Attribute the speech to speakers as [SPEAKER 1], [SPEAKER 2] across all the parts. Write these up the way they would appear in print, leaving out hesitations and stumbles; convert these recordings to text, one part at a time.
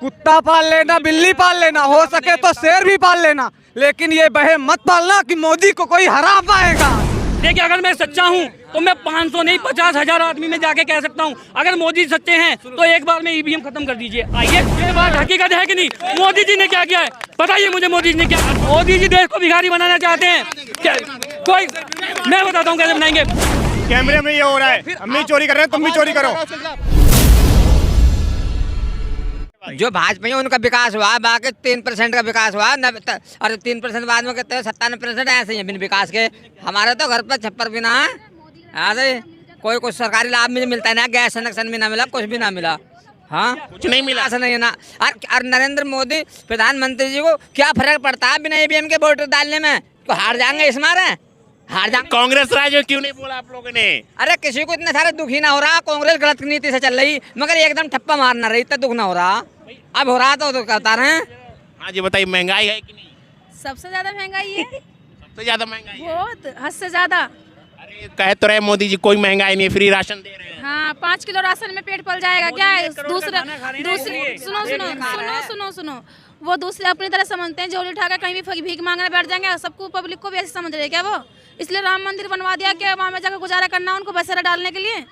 [SPEAKER 1] कुत्ता पाल लेना, बिल्ली पाल लेना, हो सके तो शेर भी पाल लेना, लेकिन ये बहम मत पालना कि मोदी को कोई हरा पाएगा।
[SPEAKER 2] देखिए, अगर मैं सच्चा हूँ तो मैं 500 नहीं 50,000 आदमी में जाके कह सकता हूँ। अगर मोदी सच्चे हैं तो एक बार में ईवीएम खत्म कर दीजिए। आइए, ये बात हकीकत है कि नहीं? मोदी जी ने क्या किया है बताइए मुझे। मोदी जी ने क्या, मोदी जी देश को भिखारी बनाना चाहते हैं क्या? कोई, मैं बताता हूँ कैसे बनाएंगे।
[SPEAKER 3] कैमरे में ये हो रहा है, हम भी चोरी कर रहे हैं, तुम भी चोरी करो।
[SPEAKER 4] जो भाजपा है उनका विकास हुआ, बाकी 3% का विकास हुआ, और 3% बाद में कहते हैं 97% ऐसे ही है बिन विकास के। हमारे तो घर पर छप्पर भी ना है, ऐसे कोई कुछ सरकारी लाभ भी मिलता है ना, गैस कनेक्शन भी ना मिला, कुछ भी ना मिला। हाँ, कुछ नहीं मिला, ऐसा नहीं है ना। और नरेंद्र मोदी प्रधानमंत्री जी को क्या फर्क पड़ता है बिना ईवीएम के वोट डालने में? तो हार जाएंगे इस मारे, हार जाएंगे।
[SPEAKER 3] कांग्रेस राज में क्यों नहीं बोला आप लोगों ने?
[SPEAKER 4] अरे किसी को इतने सारे दुखी ना हो रहा, कांग्रेस गलत नीति से चल रही, मगर एकदम ठप्पा मारना रही, इतना दुख ना हो रहा। अब हो रहा तो कहता रहे।
[SPEAKER 3] हाँ जी, बताइए, महंगाई है कि नहीं?
[SPEAKER 5] सबसे ज्यादा महंगाई है।
[SPEAKER 3] सबसे ज्यादा महंगाई है।
[SPEAKER 5] बहुत हद से ज्यादा।
[SPEAKER 3] अरे कह तो रहे मोदी जी कोई महंगाई नहीं है, फ्री राशन दे रहे हैं।
[SPEAKER 5] हाँ, 5 किलो राशन में पेट पल जाएगा क्या? दूसरे सुनो सुनो सुनो सुनो सुनो, वो दूसरे अपनी तरह समझते हैं, झोली उठाकर कहीं भी भीख मांगने बैठ जाएंगे। सबको, पब्लिक को भी ऐसे समझ रहे हैं क्या वो? इसलिए राम मंदिर बनवा दिया क्या वहाँ में जाकर गुजारा करना उनको बसेरा डालने के लिए?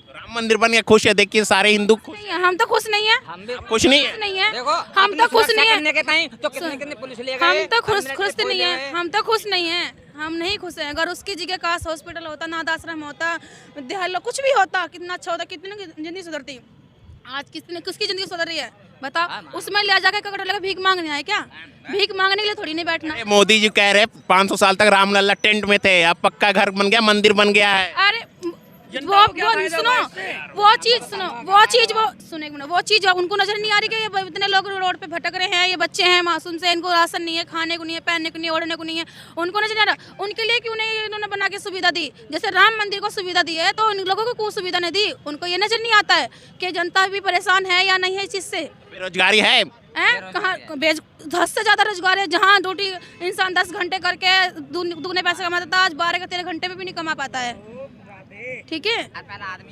[SPEAKER 3] राम मंदिर बन गया, खुश है। देखिए सारे हिंदू खुश
[SPEAKER 5] नहीं है, हम तो खुश नहीं है।
[SPEAKER 3] खुश नहीं है।
[SPEAKER 4] देखो,
[SPEAKER 5] हम तो खुश नहीं है।
[SPEAKER 4] तो कितने पुलिस ले गए,
[SPEAKER 5] हम तो खुश नहीं है, हम तो खुश नहीं है, हम नहीं खुश हैं। अगर उसकी जगह काश हॉस्पिटल होता, अनाथ आश्रम होता, विद्यालय, कुछ भी होता, कितना अच्छा होता, कितनी जिंदगी सुधरती। आज किसकी जिंदगी सुधर रही है बताओ? उसमें ले जाकर ककड़ लगा भीख मांगने आए क्या? भीख मांगने के लिए थोड़ी नहीं बैठना।
[SPEAKER 3] मोदी जी कह रहे 500 साल तक रामलला टेंट में थे, अब पक्का घर बन गया, मंदिर बन गया है।
[SPEAKER 5] अरे वो सुनो, वो चीज उनको नजर नहीं आ रही कि ये इतने लोग रोड पे भटक रहे हैं, ये बच्चे हैं मासूम से, इनको राशन नहीं है, खाने को नहीं है, पहनने को नहीं है, ओढ़ने को नहीं है, उनको नजर नहीं आ रहा। उनके लिए क्यों नहीं इन्होंने बना के सुविधा दी? जैसे राम मंदिर को सुविधा दी है तो उन लोगों को कोई सुविधा नहीं दी। उनको ये नजर नहीं आता है कि जनता भी परेशान है या नहीं है इस चीज से।
[SPEAKER 3] बेरोजगारी है,
[SPEAKER 5] कहाँ? 10 से ज्यादा रोजगार है। जहाँ ड्यूटी इंसान 10 घंटे करके दुगने पैसे कमाता था, आज 12-13 घंटे में भी नहीं कमा पाता है। ठीक है,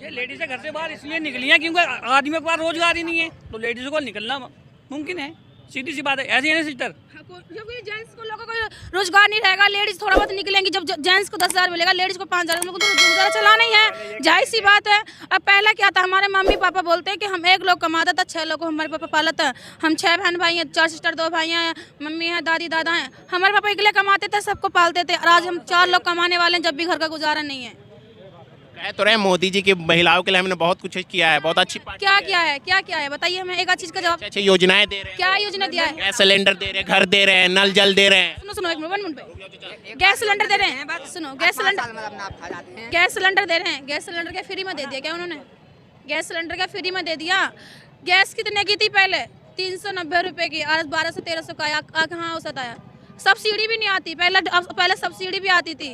[SPEAKER 2] ये लेडीज घर से बाहर इसलिए निकली है क्योंकि आदमियों के पास रोजगार ही नहीं है, तो लेडीज को निकलना मुमकिन है। सीधी सी बात है, ऐसी है ना सिस्टर।
[SPEAKER 5] क्योंकि जेंट्स को लोगों को रोजगार नहीं रहेगा, लेडीज थोड़ा बहुत निकलेंगी। जब जेंट्स को 10,000 मिलेगा, लेडीज को 5,000, उनको तो गुजारा चलाना ही है, जाहिर सी बात है। अब पहले क्या था, हमारे मम्मी पापा बोलते हैं कि हम 1 लोग कमाता था, 6 लोग को हमारे पापा पालता है। हम 6 बहन भाई हैं, 4 सिस्टर, 2 भाई हैं, मम्मी है, दादी दादा हैं। हमारे पापा अकेले कमाते थे, सबको पालते थे, और आज हम 4 लोग कमाने वाले हैं, जब भी घर का गुजारा नहीं है।
[SPEAKER 3] कह तो रहे मोदी जी की महिलाओं के लिए हमने बहुत कुछ किया है, बहुत अच्छी
[SPEAKER 5] क्या किया है बताइए हमें एक चीज का जवाब।
[SPEAKER 3] अच्छी योजनाएं दे रहे हैं।
[SPEAKER 5] क्या योजना दिया है?
[SPEAKER 3] गैस सिलेंडर दे रहे हैं, घर दे रहे हैं, नल जल दे रहे हैं।
[SPEAKER 5] सुनो 1 मिनट पे, गैस सिलेंडर दे रहे हैं। सुनो, गैस सिलेंडर दे रहे हैं, गैस सिलेंडर का फ्री में दे दिया क्या उन्होंने? गैस सिलेंडर का फ्री में दे दिया। गैस कितने की थी पहले? 390 रुपए की, आज 1200-1300 का कहाँ औसत आया? सब्सिडी भी नहीं आती पहले सब्सिडी भी आती थी,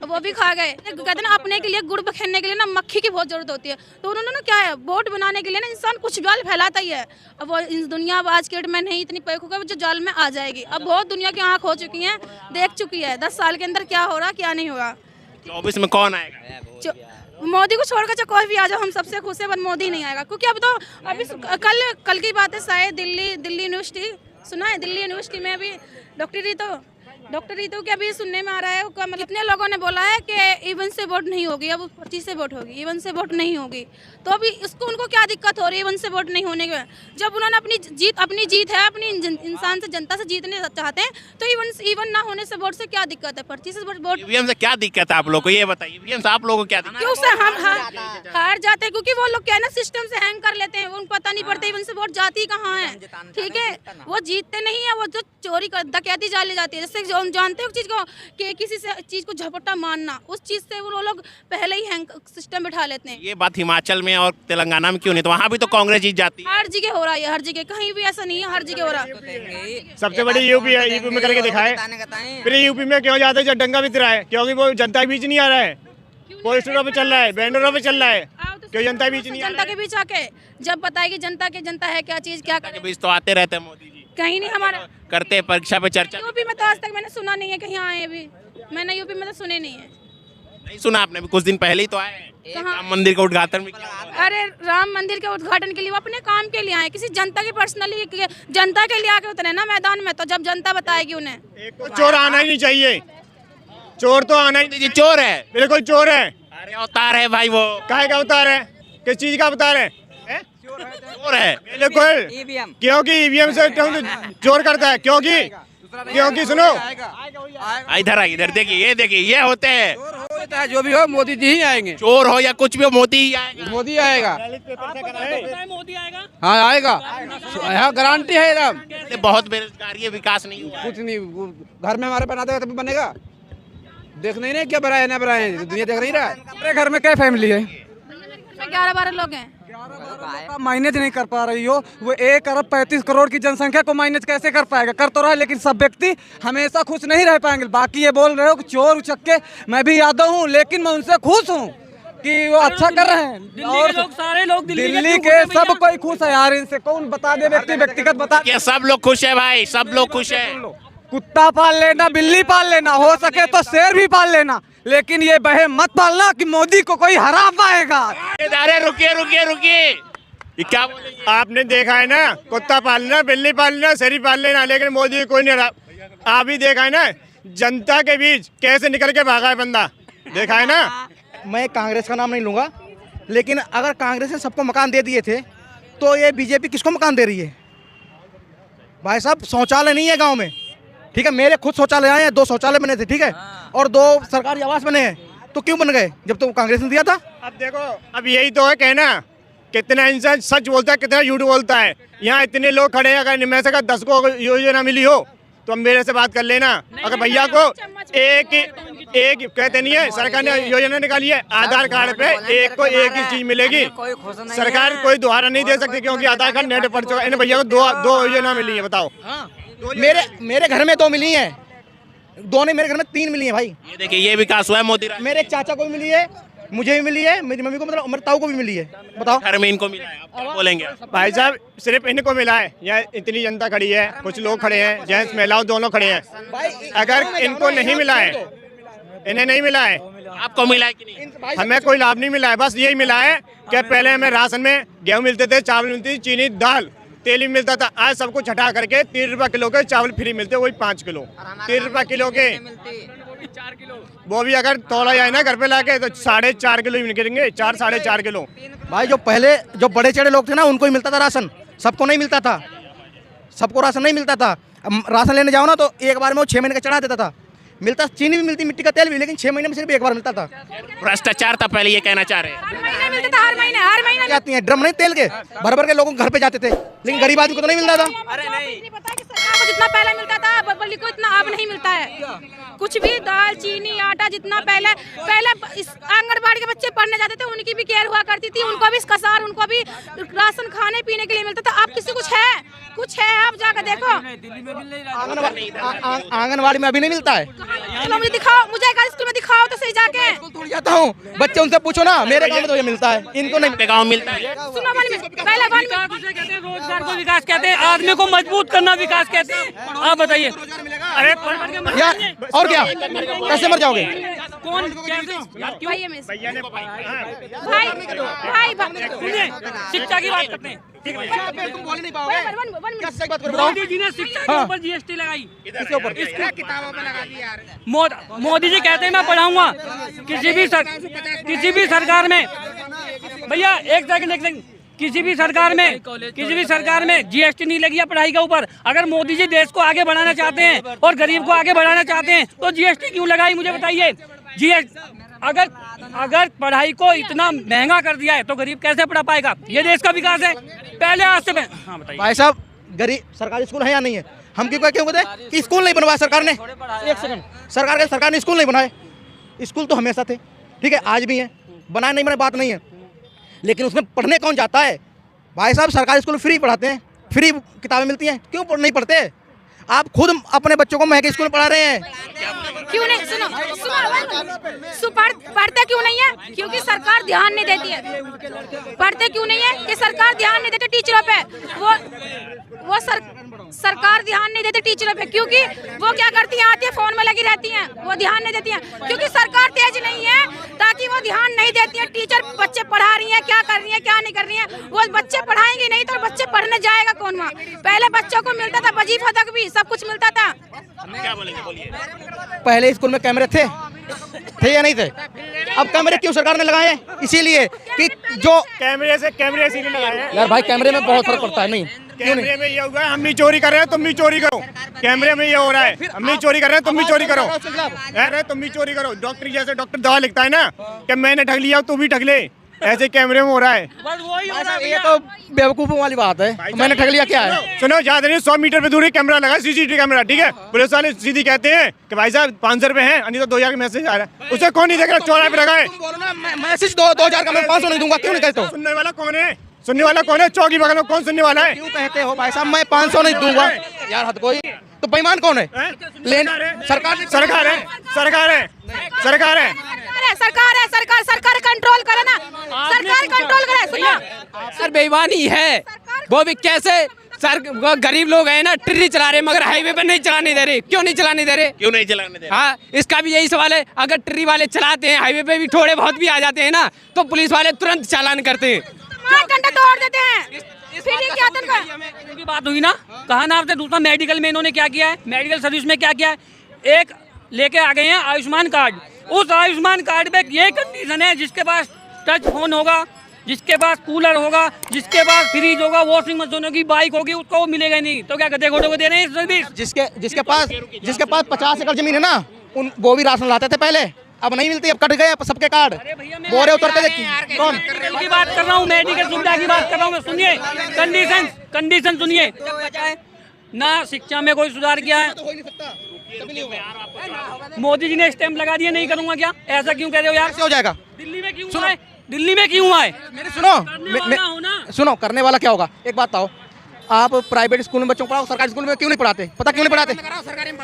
[SPEAKER 5] वो भी खा गए। कहते हैं ना, अपने के लिए गुड़ बखेरने के लिए ना मक्खी की बहुत जरूरत होती है, तो उन्होंने ना क्या है, वोट बनाने के लिए ना इंसान कुछ जाल फैलाता ही है। अब वो इस दुनिया आज के डेट में नहीं इतनी पैक होगा जो जाल में आ जाएगी। अब बहुत दुनिया की आँख हो चुकी है, देख चुकी है 10 साल के अंदर क्या हो रहा क्या नहीं होगा।
[SPEAKER 3] 24 में कौन आएगा?
[SPEAKER 5] मोदी को छोड़कर चाहे कोई भी आ जाओ, हम सबसे खुश है, पर मोदी नहीं आएगा। क्योंकि अब तो अभी कल की बात है, शायद दिल्ली यूनिवर्सिटी सुना है, दिल्ली यूनिवर्सिटी में अभी डॉक्टर रीतू के अभी सुनने में आ रहा है, मतलब कितने लोगों ने बोला है कि इवन से वोट नहीं होगी, अब पर्ची से वोट होगी, इवन से वोट नहीं होगी। तो अभी इसको उनको क्या दिक्कत हो रही है इवन से वोट नहीं होने के? जब उन्होंने अपनी जीत है, अपनी इंसान से, जनता से जीतने चाहते हैं, तो इवन ना होने से वोट से क्या दिक्कत है? पर्ची से वोट,
[SPEAKER 3] ईवीएम से क्या दिक्कत है आप लोग को, ये बताइए। ईवीएम से आप लोगों को क्या दिक्कत?
[SPEAKER 5] क्यों से हम हार जाते हैं? क्योंकि वो लोग क्या है ना, सिस्टम से हैंग कर लेते हैं, उनको पता नहीं पड़ता इवन से वोट जाती कहाँ है। ठीक है, वो जीतते नहीं है, वो जो चोरी डकैती जाली जाती है, जैसे जानते हो चीज को कि किसी से चीज को झपट्टा मारना, उस चीज से वो लोग पहले ही हैंग सिस्टम बिठा लेते हैं।
[SPEAKER 3] ये बात हिमाचल में और तेलंगाना में क्यों नहीं? तो वहाँ भी तो कांग्रेस जीत जाती है।
[SPEAKER 5] हर जगह हो रहा है, हर जगह, कहीं भी ऐसा नहीं है, हर जगह हो रहा है।
[SPEAKER 6] सबसे बड़ी यूपी है, यूपी में करके दिखाए। फिर यूपी में क्यों जाते हैं? डंगा बित रहा है, क्योंकि वो जनता के बीच नहीं आ रहा है, पोस्टरों पे चल रहा है, बैनरों पे चल रहा है, क्यों जनता के बीच नहीं आ रहा है?
[SPEAKER 5] जनता के बीच आके जब बताएगी जनता है क्या चीज, क्या करे।
[SPEAKER 3] बीच तो आते रहते हैं मोदी जी,
[SPEAKER 5] कहीं नहीं हमारा
[SPEAKER 3] करते परीक्षा पे चर्चा।
[SPEAKER 5] यूपी में तो आज तक मैंने सुना नहीं है कहीं आए भी, मैंने यूपी में तो सुने नहीं है।
[SPEAKER 3] नहीं सुना आपने, कुछ दिन पहले ही तो आए हैं। राम मंदिर का उद्घाटन भी किया।
[SPEAKER 5] अरे राम मंदिर के उद्घाटन के लिए वो अपने काम के लिए आए, किसी जनता की पर्सनली जनता के लिए आके उतरे ना मैदान में, तो जब जनता बताएगी उन्हें।
[SPEAKER 6] एक तो चोर आना ही नहीं चाहिए, चोर तो आना ही
[SPEAKER 3] मोदी जी चोर है।
[SPEAKER 6] बिल्कुल चोर है।
[SPEAKER 3] अरे अवतार है भाई, वो
[SPEAKER 6] काहे का अवतार है, किस चीज का अवतार है?
[SPEAKER 3] चोर है।
[SPEAKER 6] बिल्कुल, क्योंकि ईवीएम से चोर करता है, क्योंकि सुनो,
[SPEAKER 3] इधर देखिए, ये देखिए, ये होते हैं।
[SPEAKER 1] होता है जो भी हो, मोदी जी ही आएंगे।
[SPEAKER 3] चोर हो या कुछ भी हो, मोदी ही आएगा।
[SPEAKER 1] मोदी आएगा,
[SPEAKER 2] मोदी आएगा।
[SPEAKER 1] हाँ आएगा, यहाँ गारंटी है एकदम।
[SPEAKER 3] ये बहुत बेरोजगारी है, विकास नहीं हुआ है।
[SPEAKER 1] कुछ नहीं, घर में हमारे बना देगा तभी बनेगा। देख नहीं रहे क्या बनाए ना बनाए, दुनिया देख नहीं रहा। मेरे घर में क्या फैमिली है?
[SPEAKER 5] 11-12 लोग हैं।
[SPEAKER 1] मैनेज नहीं कर पा रही हो, वो 1 अरब 35 करोड़ की जनसंख्या को मैनेज कैसे कर पाएगा? कर तो रहा है, लेकिन सब व्यक्ति हमेशा खुश नहीं रह पाएंगे। बाकी ये बोल रहे हो कि चोर उचक्के, मैं भी यादव हूँ, लेकिन मैं उनसे खुश हूँ कि वो अच्छा कर रहे हैं।
[SPEAKER 2] और सारे लोग
[SPEAKER 1] दिल्ली के सब कोई खुश है यार, इनसे कौन बता दे, व्यक्तिगत बता।
[SPEAKER 3] ये सब लोग खुश है भाई, सब लोग खुश है।
[SPEAKER 1] कुत्ता पाल लेना, बिल्ली पाल लेना, हो सके तो शेर भी पाल लेना, लेकिन ये बहे मत पालना कि मोदी को कोई हरा पाएगा।
[SPEAKER 3] अरे रुकिए, ये क्या बोलेंगे?
[SPEAKER 6] आपने देखा है ना, कुत्ता पालना, बिल्ली पालना, शेरी पाल लेना, लेकिन मोदी को कोई नहीं हरा। आप ही देखा है ना, जनता के बीच कैसे निकल के भागा है बंदा, देखा है ना।
[SPEAKER 7] मैं कांग्रेस का नाम नहीं लूँगा, लेकिन अगर कांग्रेस ने सबको मकान दे दिए थे तो ये बीजेपी किसको मकान दे रही है? भाई साहब, शौचालय नहीं है गांव में, ठीक है? मेरे खुद शौचालय आए हैं, 2 शौचालय बने थे, ठीक है, और 2 सरकारी आवास बने हैं, तो क्यों बन गए जब तो कांग्रेस ने दिया था?
[SPEAKER 6] अब देखो, अब यही तो है कहना, कितना इंसान सच बोलता है, कितना झूठ बोलता है। यहाँ इतने लोग खड़े हैं, अगर इनमें से 10 को योजना मिली हो तो अब मेरे से बात कर लेना। अगर भैया को एक कहते नहीं है, सरकार ने योजना निकाली है, आधार कार्ड पे एक को एक ही चीज मिलेगी। सरकार कोई दोबारा नहीं दे सकती, क्योंकि आधार कार्ड नेट पड़ चुका है। इन भैया को दो योजना मिली है, बताओ।
[SPEAKER 7] मेरे घर में 2 मिली हैं, 2 नहीं, मेरे घर में 3 मिली हैं भाई।
[SPEAKER 3] ये देखिए, ये विकास हुआ है मोदी राज।
[SPEAKER 7] मेरे चाचा को भी मिली है, मुझे भी मिली है, मेरी मम्मी को, मतलब मेरे ताऊ को भी मिली है। बताओ,
[SPEAKER 3] घर में इनको मिला है, आप क्या बोलेंगे?
[SPEAKER 6] भाई साहब, सिर्फ इनको मिला है या इतनी जनता खड़ी है, कुछ लोग खड़े हैं, जेंट्स महिलाओं दोनों खड़े हैं। अगर इनको नहीं मिला है, इन्हें नहीं मिला है,
[SPEAKER 3] आपको मिला है कि नहीं?
[SPEAKER 6] हमें कोई लाभ नहीं मिला है। बस यही मिला है कि पहले हमें राशन में गेहूं मिलते थे, चावल मिलती थी, चीनी, दाल, तेल भी मिलता था। आज सब कुछ हटा करके 3 रुपये किलो के चावल फ्री मिलते, वही 5 किलो, 3 रुपये किलो के। वो भी अगर तोड़ा जाए ना घर पे लाके तो 4.5 किलो ही निकलेंगे, 4-4.5 किलो।
[SPEAKER 7] भाई जो पहले जो बड़े चढ़े लोग थे ना, उनको ही मिलता था राशन, सबको नहीं मिलता था, सबको राशन नहीं मिलता था। राशन लेने जाओ ना तो एक बार में वो 6 महीने का चढ़ा देता था। मिलता, चीनी भी मिलती, मिट्टी का तेल भी, लेकिन 6 महीने में सिर्फ एक बार मिलता था।
[SPEAKER 3] भ्रष्टाचार था पहले, ये कहना चाह रहे हैं।
[SPEAKER 5] हर महीने मिलता था, हर महीने
[SPEAKER 7] जाती हैं ड्रम नहीं तेल के भर भर के लोगों घर पे जाते थे, लेकिन गरीब आदमी को तो नहीं मिलता था।
[SPEAKER 5] अरे नहीं पता कि सरकार को जितना पहले मिलता था, पब्लिक को इतना अब नहीं मिलता है। कुछ भी दाल, चीनी, आटा जितना पहले इस आंगनबाड़ी के बच्चे पढ़ने जाते थे, उनकी भी केयर हुआ करती थी, उनको भी कसार, उनको भी राशन खाने पीने के लिए मिलता था। अब किसी कुछ है, आप जाकर देखो।
[SPEAKER 7] आंगनबाड़ी में अभी नहीं मिलता है।
[SPEAKER 5] मुझे दिखाओ, मुझे एक स्कूल में दिखाओ तो सही जाके।
[SPEAKER 7] थोड़ी जाता हूँ, बच्चे उनसे पूछो ना, मेरे गाँव में तो ये मिलता है, इनको नहीं।
[SPEAKER 3] आपके गाँव मिलता है?
[SPEAKER 5] सुनो, पहले
[SPEAKER 2] रोजगार को विकास कहते हैं, आदमी को मजबूत करना विकास कहते हैं। आप बताइए। अरे
[SPEAKER 7] यार, और क्या, कैसे मर जाओगे?
[SPEAKER 2] कौन कैसे?
[SPEAKER 5] भाई
[SPEAKER 2] शिक्षा की बात करते हैं।
[SPEAKER 7] तुम बोल नहीं पाओगे। कैसे बात करो?
[SPEAKER 2] मोदी जी ने शिक्षा के ऊपर जीएसटी लगाई।
[SPEAKER 7] किसके ऊपर?
[SPEAKER 4] किताबों पे लगा दी यार।
[SPEAKER 2] मोदी जी कहते हैं मैं पढ़ाऊंगा। किसी भी सरकार में, भैया एक सेकंड, किसी भी सरकार में जीएसटी नहीं लगी है पढ़ाई के ऊपर। अगर मोदी जी देश को आगे बढ़ाना चाहते हैं और गरीब को आगे बढ़ाना चाहते हैं तो जीएसटी क्यों लगाई, मुझे बताइए। अगर पढ़ाई को इतना महंगा कर दिया है तो गरीब कैसे पढ़ा पाएगा? ये देश का विकास है। पहले आज से हाँ बताइए
[SPEAKER 7] भाई साहब, गरीब सरकारी स्कूल है या नहीं है? हम क्यों कहते हैं कि स्कूल नहीं बनवाया सरकार ने? एक सेकंड, सरकार ने स्कूल नहीं बनाए। स्कूल तो हमेशा थे, ठीक है, आज भी है, बनाए नहीं बनाए बात नहीं है, लेकिन उसमें पढ़ने कौन जाता है? भाई साहब, सरकारी स्कूल फ्री पढ़ाते हैं, फ्री किताबें मिलती हैं, क्यों नहीं पढ़ते? आप खुद अपने बच्चों को महंगे स्कूल में पढ़ा रहे हैं।
[SPEAKER 5] क्यों नहीं? सुनो सुनो, पढ़ते क्यों नहीं है? क्योंकि सरकार ध्यान नहीं देती है। पढ़ते क्यों नहीं है? कि सरकार ध्यान नहीं देती टीचरों पे। वो सरकार ध्यान नहीं देती टीचरों पे, क्योंकि वो क्या करती हैं, आती है फोन में लगी रहती हैं, वो ध्यान नहीं देती हैं, क्योंकि सरकार तेज नहीं है, ताकि वो ध्यान नहीं देती है। टीचर बच्चे पढ़ा रही हैं, क्या कर रही हैं क्या नहीं कर रही हैं, वो बच्चे पढ़ाएंगे नहीं तो बच्चे पढ़ने जाएगा कौन वहाँ? पहले बच्चों को मिलता था वजीफा तक भी, सब कुछ मिलता था।
[SPEAKER 3] क्या बोलेंगे, बोलिए।
[SPEAKER 7] पहले स्कूल में कैमरे थे या नहीं थे? अब कैमरे क्यों सरकार ने लगाए हैं? इसीलिए कि जो
[SPEAKER 6] कैमरे इसीलिए लगाए हैं
[SPEAKER 7] यार भाई, कैमरे में बहुत फर्क पड़ता है। नहीं
[SPEAKER 6] कैमरे में ये हुआ है, हम भी चोरी कर रहे हैं, तुम भी चोरी करो। कैमरे में ये हो रहा है, हम भी चोरी कर रहे हैं, तुम भी चोरी करो। अरे तुम भी चोरी करो। डॉक्टर जैसे डॉक्टर दवा लिखता है ना कि मैंने ठग लिया तू भी ठग ले, ऐसे कैमरे में हो रहा है।
[SPEAKER 2] बस वही हो रहा है
[SPEAKER 7] ये
[SPEAKER 2] भैया।
[SPEAKER 7] तो बेवकूफों वाली बात है। मैंने ठग लिया क्या है?
[SPEAKER 6] सुनो, ज्यादा नहीं, 100 मीटर पे दूर ही कैमरा लगा, सीसीटीवी कैमरा, ठीक है। पुलिस वाले सीधी कहते हैं कि भाई साहब 500 रुपए हैं, नहीं तो 2000 का मैसेज आ रहा है, उसे कौन नहीं देख रहा? चौराहे पे लगा है।
[SPEAKER 7] मैसेज 2000 का मैं 500 नहीं दूंगा, क्यों नहीं कहते हो?
[SPEAKER 6] सुनने वाला कौन है? सुनने वाला कौन है? चौकी बगल में कौन सुनने वाला है?
[SPEAKER 7] क्यों कहते हो भाई साहब मैं 500 नहीं दूंगा? यार हद कोई, तो बेईमान कौन है? लेन सरकार है।
[SPEAKER 5] सरकार कंट्रोल करे ना, सरकार कंट्रोल करे। सुनो,
[SPEAKER 8] सर बेईमानी है वो भी कैसे? सर वो गरीब लोग हैं ना, ट्रिली चला रहे मगर हाईवे पर नहीं चलाने दे रहे। क्यों नहीं चलाने दे रे?
[SPEAKER 3] क्यों नहीं चलाने दे?
[SPEAKER 8] हाँ, इसका भी यही सवाल है। अगर ट्री वाले चलाते हैं, हाईवे पे भी थोड़े बहुत भी आ जाते हैं ना, तो पुलिस वाले तुरंत चालान करते हैं।
[SPEAKER 5] 8 घंटे तोड़ देते हैं। फिर ये क्या आतंक
[SPEAKER 2] की बात हुई ना, कहा ना आपने। दूसरा मेडिकल में इन्होंने क्या किया है, मेडिकल सर्विस में क्या किया है, एक लेके आ गए हैं आयुष्मान कार्ड। उस आयुष्मान कार्ड पे ये कंडीशन है, जिसके पास टच फोन होगा, जिसके पास कूलर होगा, जिसके पास फ्रिज होगा, वॉशिंग मशीन होगी, बाइक होगी, उसको वो मिलेगा नहीं। तो क्या गधे घोड़े को दे रहे हैं सर्विस?
[SPEAKER 7] जिसके पास 50 एकड़ जमीन है ना, वो भी राशन लाते थे पहले, अब नहीं मिलती, अब कट गए सबके कार्ड। बोरे उतरते थे। कौन?
[SPEAKER 2] की बात कर रहा हूँ, मेडिकल सुविधा की बात कर रहा हूँ मैं। सुनिए कंडीशन सुनिए ना। शिक्षा में कोई सुधार किया है? मोदी जी ने स्टैंप लगा दिया, नहीं करूंगा क्या? ऐसा क्यों कह रहे हो यार?
[SPEAKER 7] कैसे हो जाएगा?
[SPEAKER 2] दिल्ली में क्यों हुआ है? दिल्ली में क्यों हुआ है?
[SPEAKER 7] मेरे सुनो, करने वाला क्या होगा? एक बात बताओ, आप प्राइवेट स्कूल में बच्चों को पढ़ाओ, सरकारी स्कूल में क्यों नहीं पढ़ाते? पता क्यों नहीं पढ़ाते?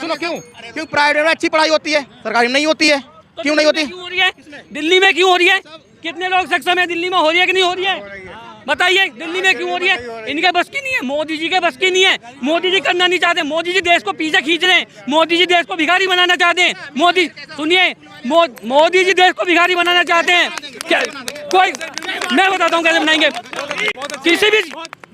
[SPEAKER 7] सुनो, क्यों प्राइवेट में अच्छी पढ़ाई होती है, सरकारी में नहीं होती है? क्यों नहीं होती?
[SPEAKER 2] क्यों हो रही है? दिल्ली में क्यों हो रही है? कितने लोग सक्षम है? दिल्ली में हो रही है कि नहीं हो रही है? बताइए, दिल्ली में क्यों हो रही है? इनके बस की नहीं है, मोदी जी के बस की नहीं है। मोदी जी करना नहीं चाहते। मोदी जी देश को पीछे खींच रहे हैं। मोदी जी देश को भिखारी बनाना चाहते हैं। मोदी सुनिए, मोदी जी देश को भिखारी बनाना चाहते हैं। क्या कोई, मैं बताता हूँ कैसे बनाएंगे। किसी भी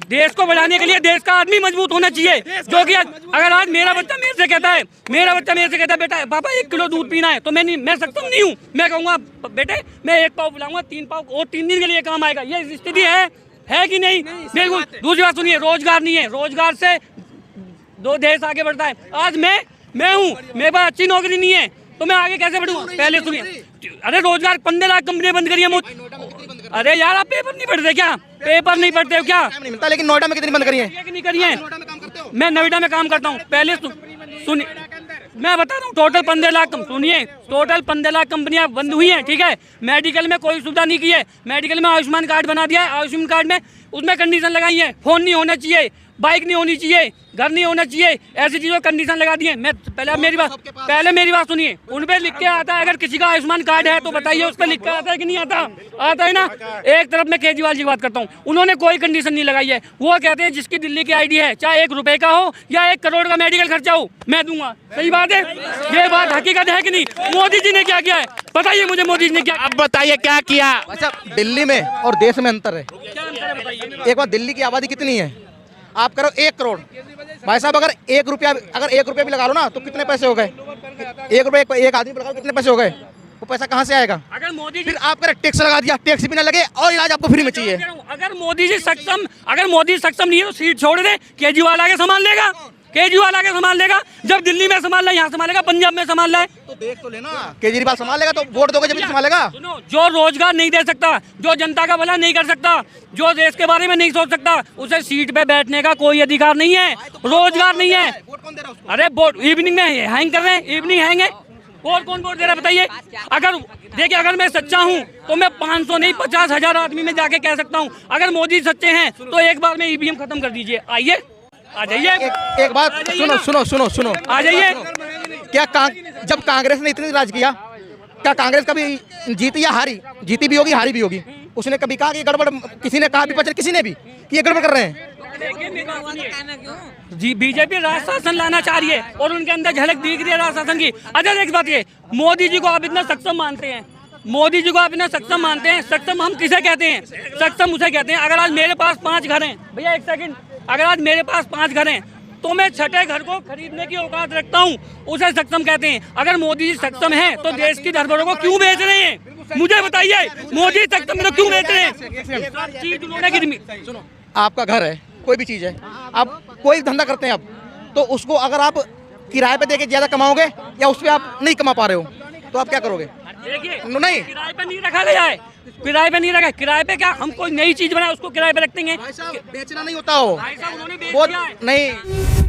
[SPEAKER 2] देश को बढ़ाने के लिए देश का आदमी मजबूत होना चाहिए, जो कि अगर आज मेरा बच्चा मेरे से कहता है बेटा पापा 1 किलो दूध पीना है, तो मैं सक्षम नहीं हूँ। मैं कहूँगा बेटे मैं 1 पाव पिलाऊंगा, 3 पाव और 3 दिन के लिए काम आएगा। ये स्थिति है कि नहीं? बिल्कुल। दूसरी बात सुनिए, रोजगार नहीं है। रोजगार से दो देश आगे बढ़ता है। आज मैं हूँ, मेरे पास अच्छी नौकरी नहीं है, तो मैं आगे कैसे बढ़ूंगा? पहले सुनिए, अरे रोजगार 15 लाख कंपनियां बंद करी है। अरे यार आप पेपर नहीं पढ़ते क्या? पेपर नहीं पढ़ते हो क्या?
[SPEAKER 7] नहीं मिलता, लेकिन नोएडा में कितनी बंद करी है?
[SPEAKER 2] नहीं करी है। मैं नोएडा में काम करता हूँ। पहले सुनिए, मैं बता रहा हूँ, टोटल 15 लाख सुनिए, टोटल 15 लाख कंपनियां बंद हुई हैं, ठीक है। मेडिकल में कोई सुविधा नहीं की है। मेडिकल में आयुष्मान कार्ड बना दिया है। आयुष्मान कार्ड में उसमें कंडीशन लगाई है, फोन नहीं होना चाहिए, बाइक नहीं होनी चाहिए, घर नहीं होना चाहिए, ऐसी चीजों कंडीशन लगा दिए। मैं पहले मेरी बात सुनिए। उन पे लिख के आता है, अगर किसी का आयुष्मान कार्ड है तो बताइए, उस पर लिख के आता है कि नहीं आता? आता है ना। एक तरफ मैं केजरीवाल जी की बात करता हूँ, उन्होंने कोई कंडीशन नहीं लगाई है। वो कहते हैं जिसकी दिल्ली की आईडी है, चाहे 1 रुपए का हो या 1 करोड़ का मेडिकल खर्चा हो, मैं दूंगा। सही बात है, ये बात हकीकत है कि नहीं? मोदी जी ने क्या किया है बताइए मुझे? मोदी जी ने क्या,
[SPEAKER 3] अब बताइए क्या किया?
[SPEAKER 7] अच्छा, दिल्ली में और देश में अंतर है। एक बार दिल्ली की आबादी कितनी है? आप करो 1 करोड़। भाई साहब अगर 1 रुपया भी लगा लो ना, तो कितने पैसे हो गए? 1 रुपया एक आदमी पर लगाओ, कितने पैसे हो गए? वो पैसा कहाँ से आएगा?
[SPEAKER 2] अगर मोदी जी,
[SPEAKER 7] फिर आप करें टैक्स लगा दिया, टैक्स भी ना लगे और इलाज आपको फ्री में चाहिए।
[SPEAKER 2] अगर मोदी जी सक्षम नहीं है तो सीट छोड़ दे, केजरीवाल आगे संभाल लेगा। जब दिल्ली में संभाल रहा है, यहाँ संभालेगा, पंजाब में संभाल रहा है,
[SPEAKER 7] तो देख तो लेना, केजरीवाल संभालेगा तो वोट दोगे जब संभालेगा।
[SPEAKER 2] सुनो, जो रोजगार नहीं दे सकता, जो जनता का भला नहीं कर सकता, जो देश के बारे में नहीं सोच सकता, उसे सीट पे बैठने का कोई अधिकार नहीं है। रोजगार नहीं है। अरे वोट इवनिंग में हैंग कर रहे हैं, इवनिंग हैंग है। और कौन वोट दे रहा है बताइए? अगर मैं सच्चा हूँ तो मैं 500 नहीं 50,000 आदमी में जाके कह सकता हूँ, अगर मोदी सच्चे हैं तो एक बार में ईवीएम खत्म कर दीजिए। आइए आ जाइए,
[SPEAKER 7] एक बात सुनो।
[SPEAKER 2] आ जाइए।
[SPEAKER 7] जब कांग्रेस ने इतनी राज किया, क्या कांग्रेस कभी जीती या हारी? जीती भी होगी, हारी भी होगी। उसने कभी कहा कि गड़बड़, किसी ने कहा विपक्ष, किसी ने भी कि ये गड़बड़ कर रहे हैं?
[SPEAKER 2] जी बीजेपी राज शासन लाना चाह रही है और उनके अंदर झलक दिख रही है राज शासन की। अच्छा एक बात ये, मोदी जी को आप इतना सक्षम मानते हैं, मोदी जी को आप इतना सक्षम मानते हैं, सक्षम हम किसे कहते हैं? सक्षम उसे कहते हैं अगर आज मेरे पास 5 घर हैं, भैया एक सेकंड, अगर आज मेरे पास 5 घर हैं तो मैं छठे घर को खरीदने की औकात रखता हूँ, उसे सक्षम कहते हैं। अगर मोदी जी सक्षम हैं तो देश की धरोहरों को क्यों बेच रहे हैं? मुझे बताइए, मोदी सक्षम तो क्यों बेच रहे हैं? चीज उन्होंने गिरवी।
[SPEAKER 7] आपका घर है, कोई भी चीज़ है, आप कोई धंधा करते हैं आप, तो उसको अगर आप किराए पे देके ज़्यादा कमाओगे या उस पर आप नहीं कमा पा रहे हो तो आप क्या करोगे?
[SPEAKER 2] देखिए,
[SPEAKER 7] नहीं,
[SPEAKER 2] किराए पे नहीं रखा गया है, किराए पे नहीं रखा। किराए पे क्या हम कोई नई चीज बनाए उसको किराए पे रखते हैं?
[SPEAKER 7] बेचना नहीं होता हो,
[SPEAKER 2] भाई साहब उन्होंने बेच
[SPEAKER 7] वो
[SPEAKER 2] दिया है।
[SPEAKER 7] नहीं।